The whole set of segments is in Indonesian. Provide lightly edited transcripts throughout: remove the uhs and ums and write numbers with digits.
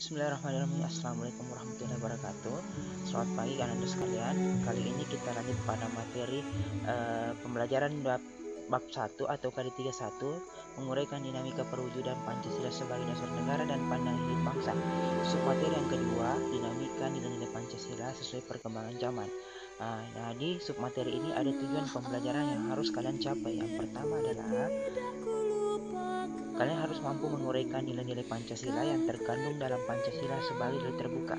Bismillahirrahmanirrahim. Assalamualaikum warahmatullahi wabarakatuh. Selamat pagi anak-anak sekalian. Kali ini kita lanjut pada materi pembelajaran bab 1 atau KD31, menguraikan dinamika perwujudan Pancasila sebagai dasar negara dan pandangan hidup bangsa. Submateri yang kedua, dinamika nilai-nilai Pancasila sesuai perkembangan zaman. Nah, di submateri ini ada tujuan pembelajaran yang harus kalian capai. Yang pertama adalah kalian harus mampu menguraikan nilai-nilai Pancasila yang terkandung dalam Pancasila sebagai nilai terbuka.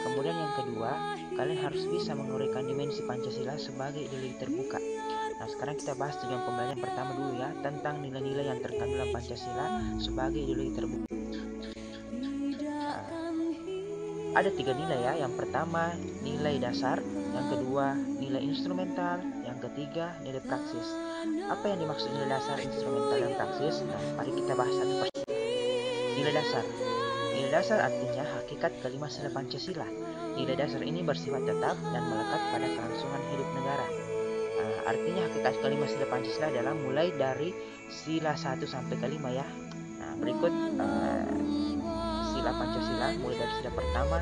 Kemudian yang kedua, kalian harus bisa menguraikan dimensi Pancasila sebagai nilai terbuka. Nah, sekarang kita bahas tujuan pembelajaran pertama dulu ya, tentang nilai-nilai yang terkandung dalam Pancasila sebagai nilai terbuka. Ada 3 nilai ya. Yang pertama, nilai dasar. Yang kedua, nilai instrumental. Yang ketiga, nilai praksis. Apa yang dimaksud nilai dasar, instrumental, dan praksis? Nah, mari kita bahas satu persatu. Nilai dasar. Nilai dasar artinya hakikat kelima sila Pancasila. Nilai dasar ini bersifat tetap dan melekat pada kelangsungan hidup negara. Artinya hakikat kelima sila Pancasila adalah mulai dari sila 1 sampai kelima ya. Nah, berikut sila Pancasila mulai dari sila pertama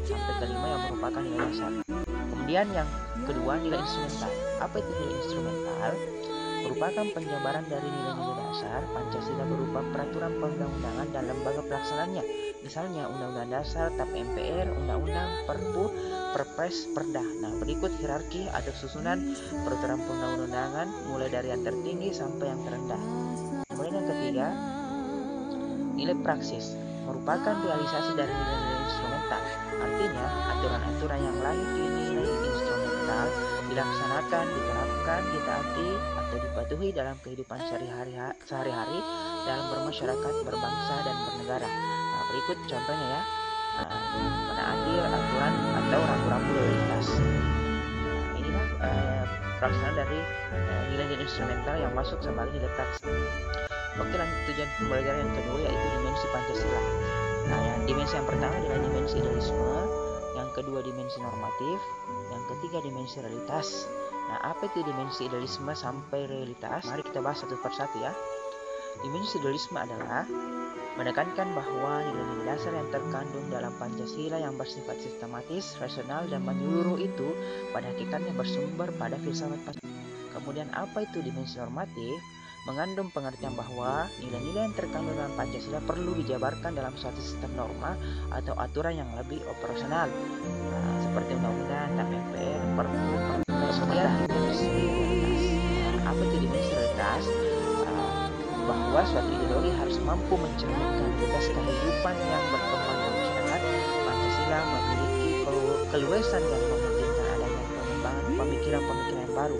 sampai kelima yang merupakan nilai dasar. Kemudian yang kedua, nilai instrumental. Apa itu nilai instrumental? Merupakan penjabaran dari nilai-nilai dasar Pancasila berupa peraturan perundang-undangan dan lembaga pelaksananya. Misalnya Undang-Undang Dasar, TAP MPR, Undang-Undang, Perpu, Perpres, Perda. Nah, berikut hierarki atau susunan peraturan perundang-undangan mulai dari yang tertinggi sampai yang terendah. Kemudian yang ketiga, nilai praksis merupakan realisasi dari nilai-nilai instrumental. Artinya, aturan-aturan yang lahir di nilai instrumental dilaksanakan, diterapkan, ditaati, atau dipatuhi dalam kehidupan sehari-hari dalam bermasyarakat, berbangsa, dan bernegara. Nah, berikut contohnya ya. Menaati aturan atau rambu-rambu lalu lintas. Inilah pelaksanaan dari nilai-nilai instrumental yang masuk sebagai nilai praksis. Oke, lanjut tujuan pembelajaran yang kedua, yaitu dimensi Pancasila. Nah, dimensi yang pertama adalah dimensi idealisme, yang kedua dimensi normatif, yang ketiga dimensi realitas. Nah, apa itu dimensi idealisme sampai realitas? Mari kita bahas satu persatu ya. Dimensi idealisme adalah menekankan bahwa nilai-nilai dasar yang terkandung dalam Pancasila yang bersifat sistematis, rasional, dan menyeluruh itu pada hakikatnya bersumber pada filsafat Pancasila. Kemudian apa itu dimensi normatif? Mengandung pengertian bahwa nilai-nilai yang terkandung dalam Pancasila perlu dijabarkan dalam suatu sistem norma atau aturan yang lebih operasional, seperti undang-undang, TAP MPR, Perpu, kemudian dimensi realitas. Apa itu dimensi realitas? Bahwa suatu ideologi harus mampu mencerminkan realitas kehidupan yang berkembang dalam masyarakat. Pancasila memiliki keluasan yang memungkinkan adanya pengembangan pemikiran-pemikiran yang baru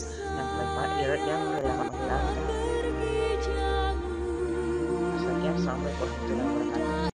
yang relevan menghilangkan. Assalamualaikum warahmatullahi wabarakatuh.